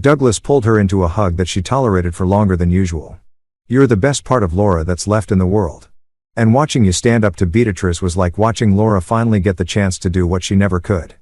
Douglas pulled her into a hug that she tolerated for longer than usual. You're the best part of Laura that's left in the world. And watching you stand up to Beatrice was like watching Laura finally get the chance to do what she never could.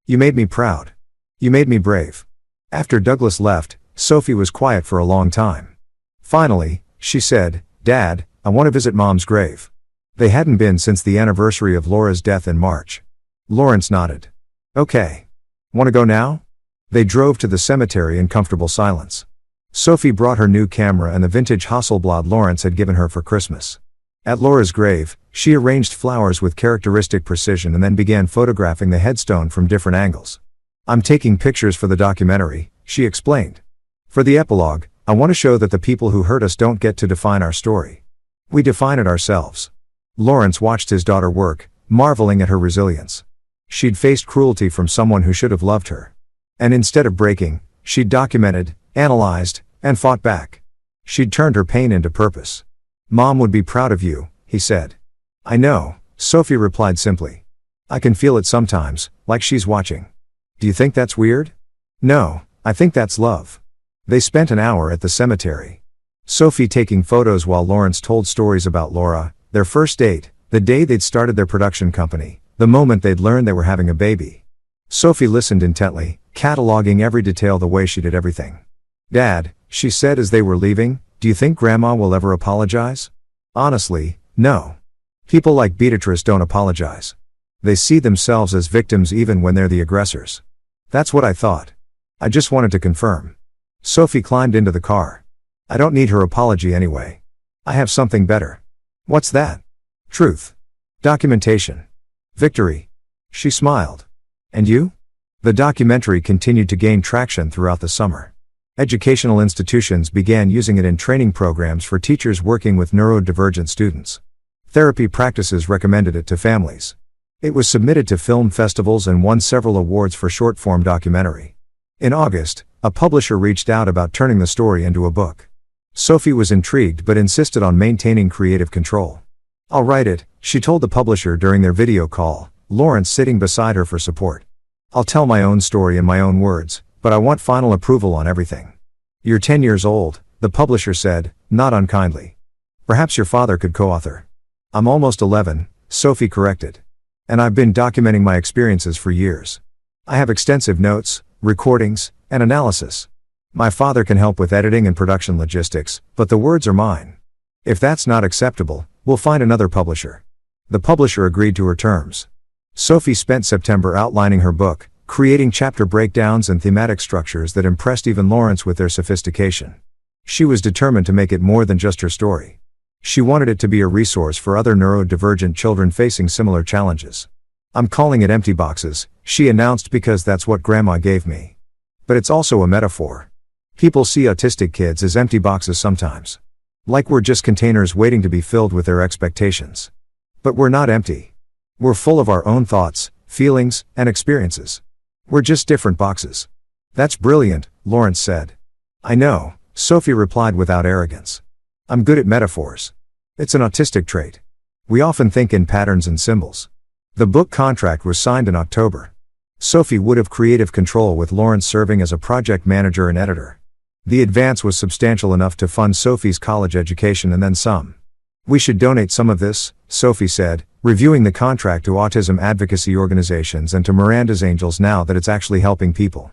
You made me proud. You made me brave. After Douglas left, Sophie was quiet for a long time. Finally, she said, Dad, I want to visit Mom's grave. They hadn't been since the anniversary of Laura's death in March. Lawrence nodded. Okay. Want to go now? They drove to the cemetery in comfortable silence. Sophie brought her new camera and the vintage Hasselblad Lawrence had given her for Christmas. At Laura's grave, she arranged flowers with characteristic precision and then began photographing the headstone from different angles. I'm taking pictures for the documentary, she explained. For the epilogue, I want to show that the people who hurt us don't get to define our story. We define it ourselves. Lawrence watched his daughter work, marveling at her resilience. She'd faced cruelty from someone who should have loved her. And instead of breaking, she'd documented, analyzed, and fought back. She'd turned her pain into purpose. Mom would be proud of you, he said. I know, Sophie replied simply. I can feel it sometimes, like she's watching. Do you think that's weird? No, I think that's love. They spent an hour at the cemetery. Sophie taking photos while Lawrence told stories about Laura, their first date, the day they'd started their production company, The moment they'd learned they were having a baby. Sophie listened intently, cataloging every detail the way she did everything. "Dad," she said as they were leaving, "do you think Grandma will ever apologize?" "Honestly, no. People like Beatrice don't apologize. They see themselves as victims even when they're the aggressors." "That's what I thought. I just wanted to confirm." Sophie climbed into the car. "I don't need her apology anyway. I have something better." "What's that?" "Truth. Documentation. Victory." She smiled. "And you?" The documentary continued to gain traction throughout the summer. Educational institutions began using it in training programs for teachers working with neurodivergent students. Therapy practices recommended it to families. It was submitted to film festivals and won several awards for short-form documentary. In August, a publisher reached out about turning the story into a book. Sophie was intrigued but insisted on maintaining creative control. "I'll write it," she told the publisher during their video call, Lawrence sitting beside her for support. "I'll tell my own story in my own words, but I want final approval on everything." "You're 10 years old," the publisher said, not unkindly. "Perhaps your father could co-author." "I'm almost 11, Sophie corrected. And I've been documenting my experiences for years. I have extensive notes, recordings, and analysis. My father can help with editing and production logistics, but the words are mine. If that's not acceptable, we'll find another publisher." The publisher agreed to her terms. Sophie spent September outlining her book, creating chapter breakdowns and thematic structures that impressed even Lawrence with their sophistication. She was determined to make it more than just her story. She wanted it to be a resource for other neurodivergent children facing similar challenges. "I'm calling it Empty Boxes," she announced, "because that's what Grandma gave me. But it's also a metaphor. People see autistic kids as empty boxes sometimes. Like we're just containers waiting to be filled with their expectations. But we're not empty. We're full of our own thoughts, feelings, and experiences. We're just different boxes." "That's brilliant," Lawrence said. "I know," Sophie replied without arrogance. "I'm good at metaphors. It's an autistic trait. We often think in patterns and symbols." The book contract was signed in October. Sophie would have creative control with Lawrence serving as a project manager and editor. The advance was substantial enough to fund Sophie's college education and then some. "We should donate some of this," Sophie said, reviewing the contract, to autism advocacy organizations and to Miranda's Angels now that it's actually helping people.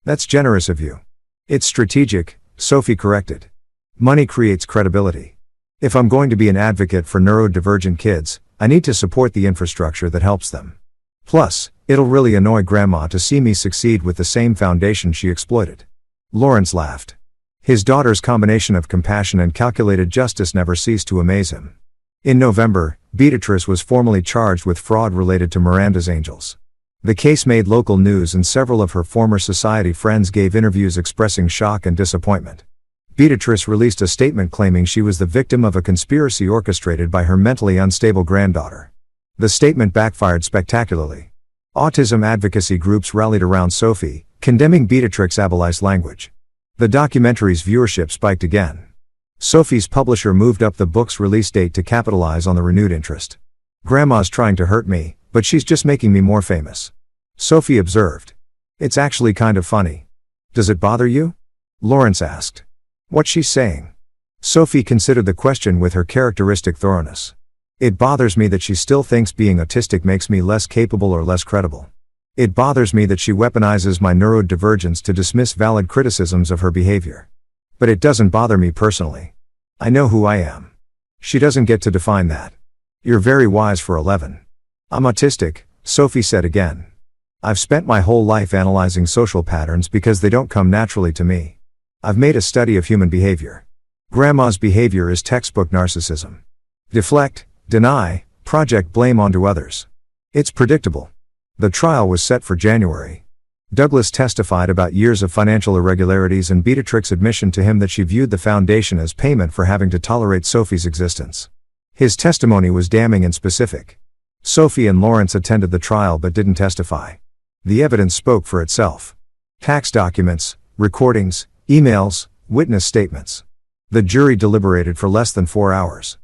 "That's generous of you." "It's strategic," Sophie corrected. "Money creates credibility. If I'm going to be an advocate for neurodivergent kids, I need to support the infrastructure that helps them. Plus, it'll really annoy Grandma to see me succeed with the same foundation she exploited." Lawrence laughed. His daughter's combination of compassion and calculated justice never ceased to amaze him. In November, Beatrice was formally charged with fraud related to Miranda's Angels. The case made local news and several of her former society friends gave interviews expressing shock and disappointment. Beatrice released a statement claiming she was the victim of a conspiracy orchestrated by her mentally unstable granddaughter. The statement backfired spectacularly. Autism advocacy groups rallied around Sophie, condemning Beatrice's ableist language. The documentary's viewership spiked again. Sophie's publisher moved up the book's release date to capitalize on the renewed interest. "Grandma's trying to hurt me, but she's just making me more famous," Sophie observed. "It's actually kind of funny." "Does it bother you?" Lawrence asked. "What's she saying?" Sophie considered the question with her characteristic thoroughness. "It bothers me that she still thinks being autistic makes me less capable or less credible. It bothers me that she weaponizes my neurodivergence to dismiss valid criticisms of her behavior. But it doesn't bother me personally. I know who I am. She doesn't get to define that." "You're very wise for 11. "I'm autistic," Sophie said again. "I've spent my whole life analyzing social patterns because they don't come naturally to me. I've made a study of human behavior. Grandma's behavior is textbook narcissism. Deflect, deny, project blame onto others. It's predictable." The trial was set for January. Douglas testified about years of financial irregularities and Beatrice's admission to him that she viewed the foundation as payment for having to tolerate Sophie's existence. His testimony was damning and specific. Sophie and Lawrence attended the trial but didn't testify. The evidence spoke for itself. Tax documents, recordings, emails, witness statements. The jury deliberated for less than 4 hours.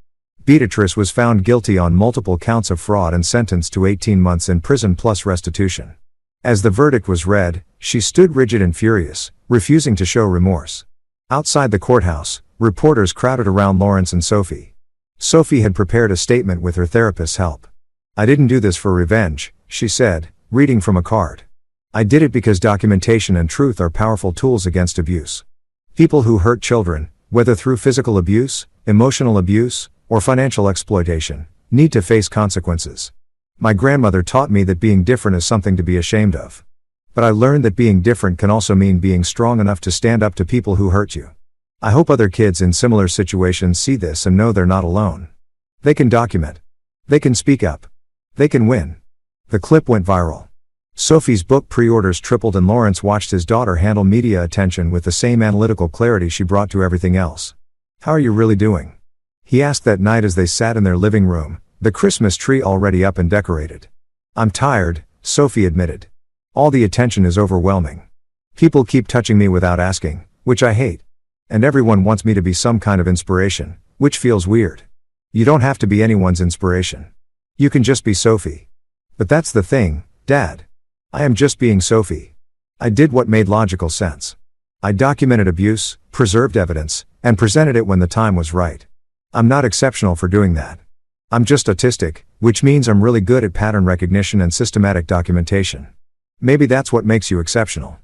Beatrice was found guilty on multiple counts of fraud and sentenced to 18 months in prison plus restitution. As the verdict was read, she stood rigid and furious, refusing to show remorse. Outside the courthouse, reporters crowded around Lawrence and Sophie. Sophie had prepared a statement with her therapist's help. I didn't do this for revenge, she said, reading from a card. I did it because documentation and truth are powerful tools against abuse. People who hurt children, whether through physical abuse, emotional abuse, or financial exploitation, need to face consequences. My grandmother taught me that being different is something to be ashamed of. But I learned that being different can also mean being strong enough to stand up to people who hurt you. I hope other kids in similar situations see this and know they're not alone. They can document. They can speak up. They can win. The clip went viral. Sophie's book pre-orders tripled and Lawrence watched his daughter handle media attention with the same analytical clarity she brought to everything else. How are you really doing? He asked that night as they sat in their living room, the Christmas tree already up and decorated. I'm tired, Sophie admitted. All the attention is overwhelming. People keep touching me without asking, which I hate. And everyone wants me to be some kind of inspiration, which feels weird. You don't have to be anyone's inspiration. You can just be Sophie. But that's the thing, Dad. I am just being Sophie. I did what made logical sense. I documented abuse, preserved evidence, and presented it when the time was right. I'm not exceptional for doing that. I'm just autistic, which means I'm really good at pattern recognition and systematic documentation. Maybe that's what makes you exceptional.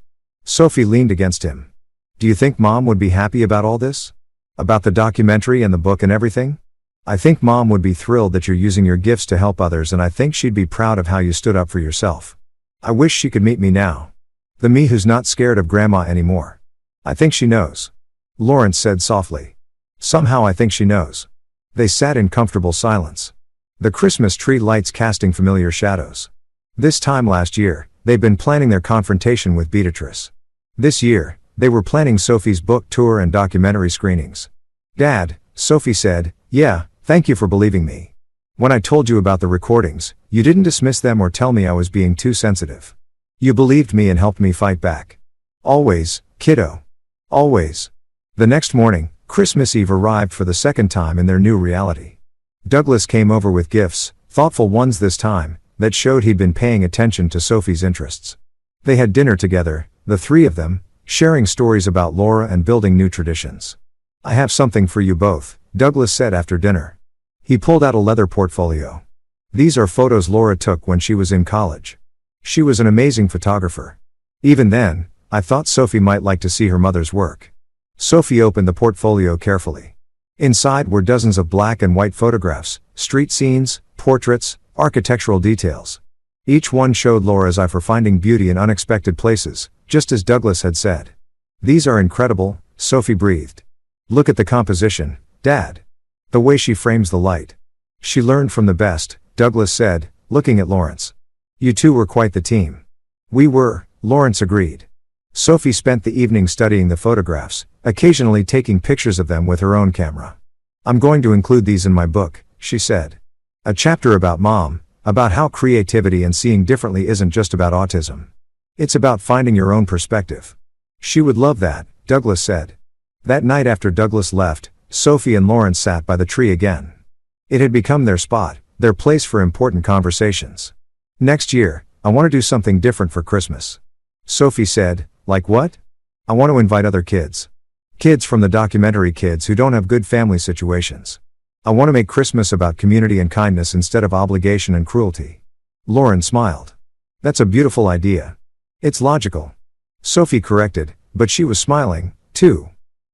Sophie leaned against him. Do you think Mom would be happy about all this? About the documentary and the book and everything? I think Mom would be thrilled that you're using your gifts to help others, and I think she'd be proud of how you stood up for yourself. I wish she could meet me now. The me who's not scared of Grandma anymore. I think she knows. Lawrence said softly. Somehow I think she knows. They sat in comfortable silence. The Christmas tree lights casting familiar shadows. This time last year, they'd been planning their confrontation with Beatrice. This year, they were planning Sophie's book tour and documentary screenings. Dad, Sophie said, yeah, thank you for believing me. When I told you about the recordings, you didn't dismiss them or tell me I was being too sensitive. You believed me and helped me fight back. Always, kiddo. Always. The next morning, Christmas Eve arrived for the second time in their new reality. Douglas came over with gifts, thoughtful ones this time, that showed he'd been paying attention to Sophie's interests. They had dinner together, the three of them, sharing stories about Laura and building new traditions. I have something for you both, Douglas said after dinner. He pulled out a leather portfolio. These are photos Laura took when she was in college. She was an amazing photographer. Even then, I thought Sophie might like to see her mother's work. Sophie opened the portfolio carefully. Inside were dozens of black and white photographs, street scenes, portraits, architectural details. Each one showed Laura's eye for finding beauty in unexpected places, just as Douglas had said. These are incredible, Sophie breathed. Look at the composition, Dad. The way she frames the light. She learned from the best, Douglas said, looking at Lawrence. You two were quite the team. We were, Lawrence agreed. Sophie spent the evening studying the photographs, occasionally taking pictures of them with her own camera. I'm going to include these in my book, she said. A chapter about Mom, about how creativity and seeing differently isn't just about autism. It's about finding your own perspective. She would love that, Douglas said. That night after Douglas left, Sophie and Lawrence sat by the tree again. It had become their spot, their place for important conversations. Next year, I want to do something different for Christmas. Sophie said, like what? I want to invite other kids. Kids from the documentary, kids who don't have good family situations. I want to make Christmas about community and kindness instead of obligation and cruelty. Lawrence smiled. That's a beautiful idea. It's logical. Sophie corrected, but she was smiling, too.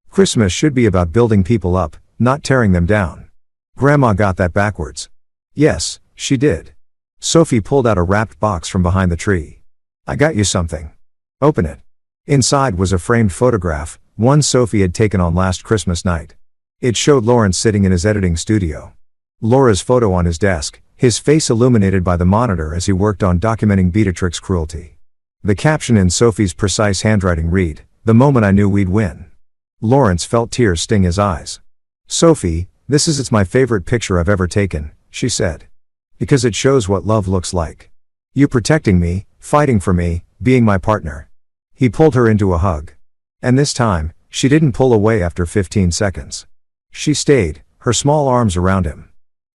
Christmas should be about building people up, not tearing them down. Grandma got that backwards. Yes, she did. Sophie pulled out a wrapped box from behind the tree. I got you something. Open it. Inside was a framed photograph, one Sophie had taken on last Christmas night. It showed Lawrence sitting in his editing studio. Laura's photo on his desk, his face illuminated by the monitor as he worked on documenting Beatrix's cruelty. The caption in Sophie's precise handwriting read, "The moment I knew we'd win." Lawrence felt tears sting his eyes. Sophie, it's my favorite picture I've ever taken, she said. Because it shows what love looks like. You protecting me, fighting for me, being my partner. He pulled her into a hug. And this time, she didn't pull away after 15 seconds. She stayed, her small arms around him.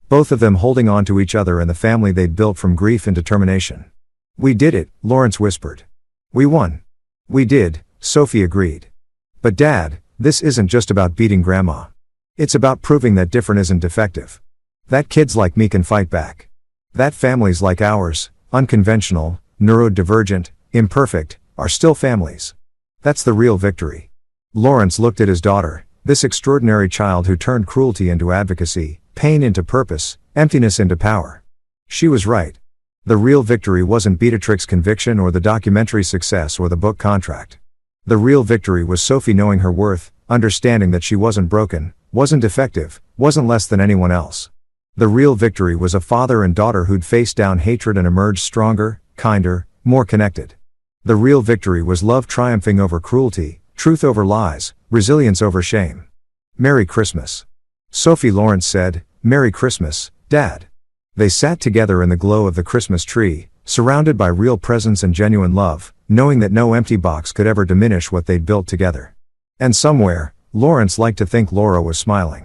Both of them holding on to each other and the family they'd built from grief and determination. We did it, Lawrence whispered. We won. We did, Sophie agreed. But Dad, this isn't just about beating Grandma. It's about proving that different isn't defective. That kids like me can fight back. That families like ours, unconventional, neurodivergent, imperfect, are still families. That's the real victory. Lawrence looked at his daughter, this extraordinary child who turned cruelty into advocacy, pain into purpose, emptiness into power. She was right. The real victory wasn't Beatrix's conviction or the documentary success or the book contract. The real victory was Sophie knowing her worth, understanding that she wasn't broken, wasn't defective, wasn't less than anyone else. The real victory was a father and daughter who'd faced down hatred and emerged stronger, kinder, more connected. The real victory was love triumphing over cruelty, truth over lies, resilience over shame. Merry Christmas. Sophie Lawrence said, Merry Christmas, Dad. They sat together in the glow of the Christmas tree, surrounded by real presents and genuine love, knowing that no empty box could ever diminish what they'd built together. And somewhere, Lawrence liked to think Laura was smiling.